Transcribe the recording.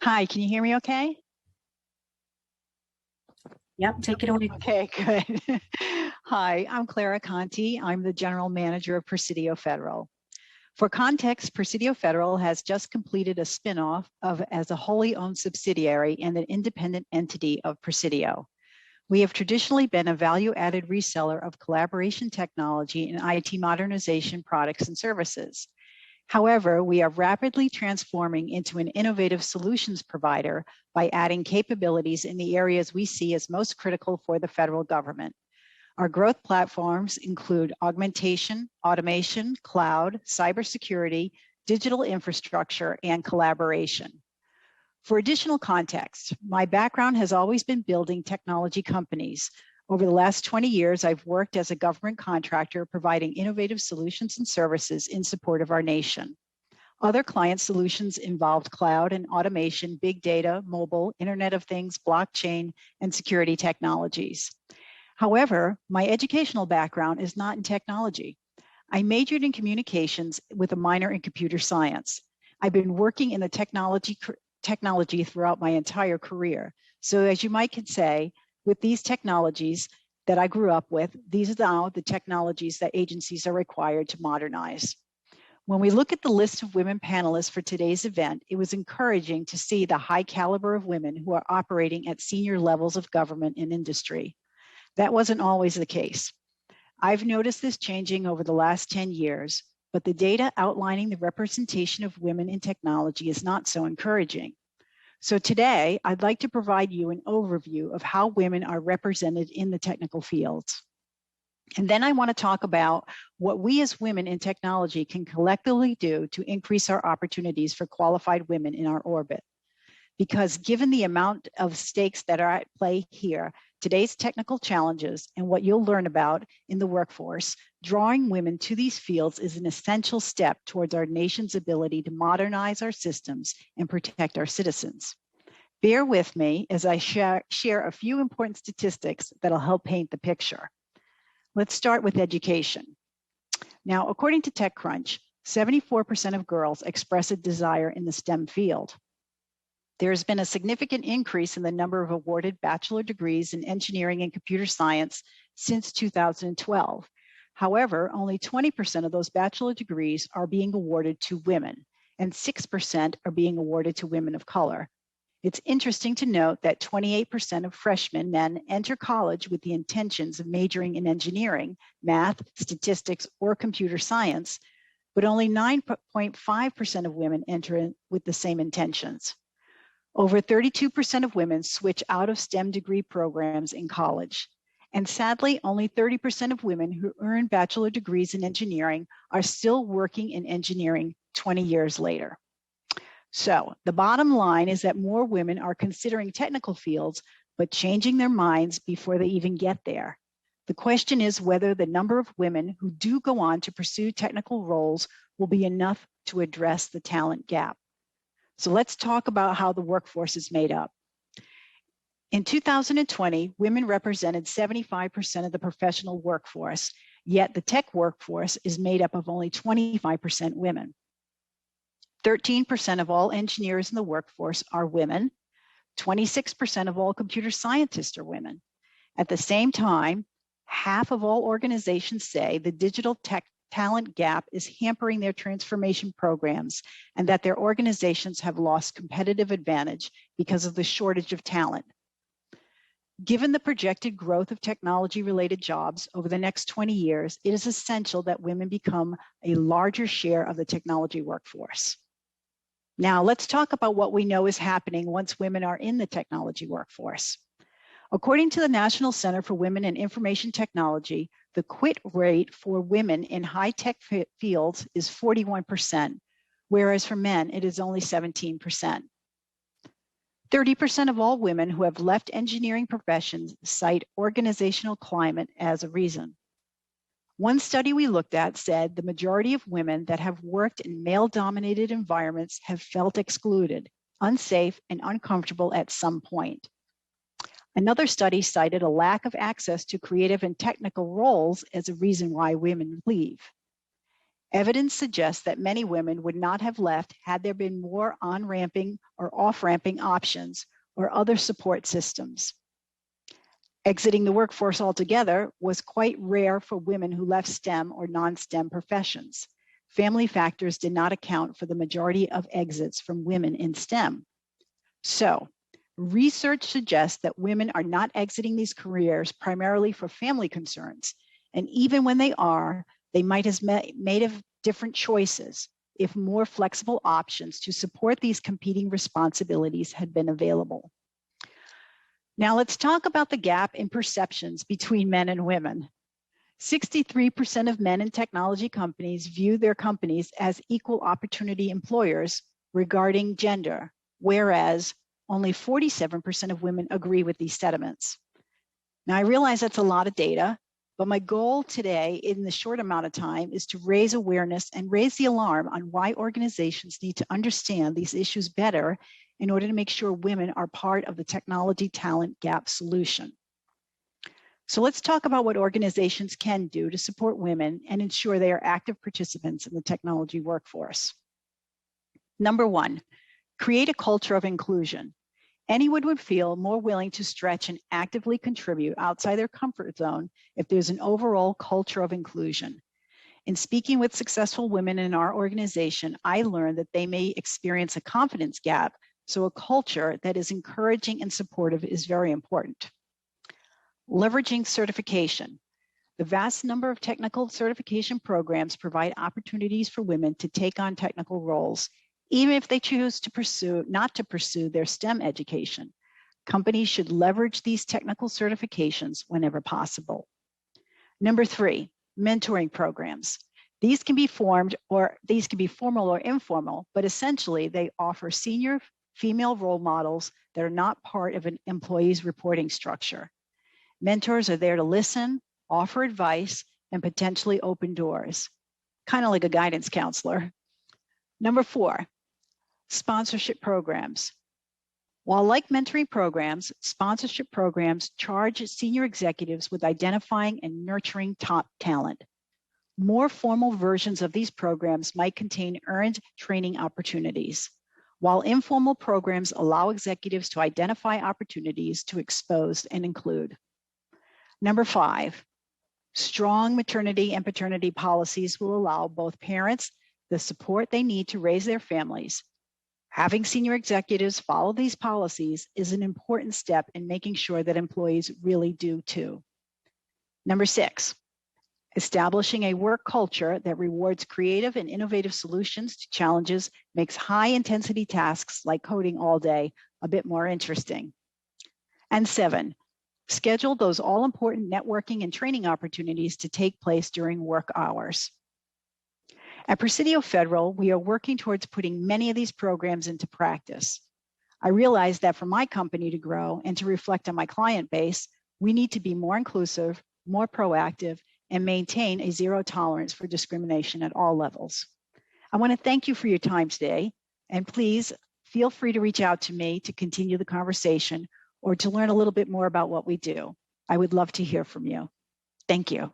Hi, can you hear me okay? Yep, take it away. Okay, good. Hi, I'm Clara Conti. I'm the General Manager of Presidio Federal. For context, Presidio Federal has just completed a spinoff as a wholly owned subsidiary and an independent entity of Presidio. We have traditionally been a value-added reseller of collaboration technology and IT modernization products and services. However, we are rapidly transforming into an innovative solutions provider by adding capabilities in the areas we see as most critical for the federal government. Our growth platforms include augmentation, automation, cloud, cybersecurity, digital infrastructure, and collaboration. For additional context, my background has always been building technology companies. Over the last 20 years, I've worked as a government contractor providing innovative solutions and services in support of our nation. Other client solutions involved cloud and automation, big data, mobile, Internet of Things, blockchain, and security technologies. However, my educational background is not in technology. I majored in communications with a minor in computer science. I've been working in the technology throughout my entire career. So as you might say, with these technologies that I grew up with, these are now the technologies that agencies are required to modernize. When we look at the list of women panelists for today's event, it was encouraging to see the high caliber of women who are operating at senior levels of government and industry. That wasn't always the case. I've noticed this changing over the last 10 years, but the data outlining the representation of women in technology is not so encouraging. So today, I'd like to provide you an overview of how women are represented in the technical fields. And then I want to talk about what we as women in technology can collectively do to increase our opportunities for qualified women in our orbit. Because given the amount of stakes that are at play here, today's technical challenges and what you'll learn about in the workforce, drawing women to these fields is an essential step towards our nation's ability to modernize our systems and protect our citizens. Bear with me as I share a few important statistics that'll help paint the picture. Let's start with education. Now, according to TechCrunch, 74% of girls express a desire in the STEM field. There has been a significant increase in the number of awarded bachelor degrees in engineering and computer science since 2012. However, only 20% of those bachelor degrees are being awarded to women, and 6% are being awarded to women of color. It's interesting to note that 28% of freshmen men enter college with the intentions of majoring in engineering, math, statistics, or computer science, but only 9.5% of women enter in with the same intentions. Over 32% of women switch out of STEM degree programs in college. And sadly, only 30% of women who earn bachelor degrees in engineering are still working in engineering 20 years later. So the bottom line is that more women are considering technical fields, but changing their minds before they even get there. The question is whether the number of women who do go on to pursue technical roles will be enough to address the talent gap. So let's talk about how the workforce is made up. In 2020, women represented 75% of the professional workforce, yet the tech workforce is made up of only 25% women. 13% of all engineers in the workforce are women. 26% of all computer scientists are women. At the same time, half of all organizations say the digital tech talent gap is hampering their transformation programs and that their organizations have lost competitive advantage because of the shortage of talent. Given the projected growth of technology-related jobs over the next 20 years, it is essential that women become a larger share of the technology workforce. Now, let's talk about what we know is happening once women are in the technology workforce. According to the National Center for Women in Information Technology, the quit rate for women in high-tech fields is 41%, whereas for men, it is only 17%. 30% of all women who have left engineering professions cite organizational climate as a reason. One study we looked at said the majority of women that have worked in male-dominated environments have felt excluded, unsafe, and uncomfortable at some point. Another study cited a lack of access to creative and technical roles as a reason why women leave. Evidence suggests that many women would not have left had there been more on-ramping or off-ramping options or other support systems. Exiting the workforce altogether was quite rare for women who left STEM or non-STEM professions. Family factors did not account for the majority of exits from women in STEM. So, research suggests that women are not exiting these careers primarily for family concerns, and even when they are, they might have made different choices if more flexible options to support these competing responsibilities had been available. Now let's talk about the gap in perceptions between men and women. 63% of men in technology companies view their companies as equal opportunity employers regarding gender, whereas only 47% of women agree with these sentiments. Now I realize that's a lot of data, but my goal today in the short amount of time is to raise awareness and raise the alarm on why organizations need to understand these issues better in order to make sure women are part of the technology talent gap solution. So let's talk about what organizations can do to support women and ensure they are active participants in the technology workforce. Number one, create a culture of inclusion. Anyone would feel more willing to stretch and actively contribute outside their comfort zone if there's an overall culture of inclusion. In speaking with successful women in our organization, I learned that they may experience a confidence gap, so a culture that is encouraging and supportive is very important. Leveraging certification. The vast number of technical certification programs provide opportunities for women to take on technical roles, even if they choose to not to pursue their STEM education. Companies should leverage these technical certifications whenever possible. Number three, mentoring programs. These can be formal or informal, but essentially they offer senior female role models that are not part of an employee's reporting structure. Mentors are there to listen, offer advice, and potentially open doors, kind of like a guidance counselor. Number four, sponsorship programs. While like mentoring programs, sponsorship programs charge senior executives with identifying and nurturing top talent. More formal versions of these programs might contain earned training opportunities, while informal programs allow executives to identify opportunities to expose and include. Number five, strong maternity and paternity policies will allow both parents the support they need to raise their families. Having senior executives follow these policies is an important step in making sure that employees really do too. Number six, establishing a work culture that rewards creative and innovative solutions to challenges makes high-intensity tasks like coding all day a bit more interesting. And seven, schedule those all-important networking and training opportunities to take place during work hours. At Presidio Federal, we are working towards putting many of these programs into practice. I realize that for my company to grow and to reflect on my client base, we need to be more inclusive, more proactive, and maintain a zero tolerance for discrimination at all levels. I want to thank you for your time today, and please feel free to reach out to me to continue the conversation or to learn a little bit more about what we do. I would love to hear from you. Thank you.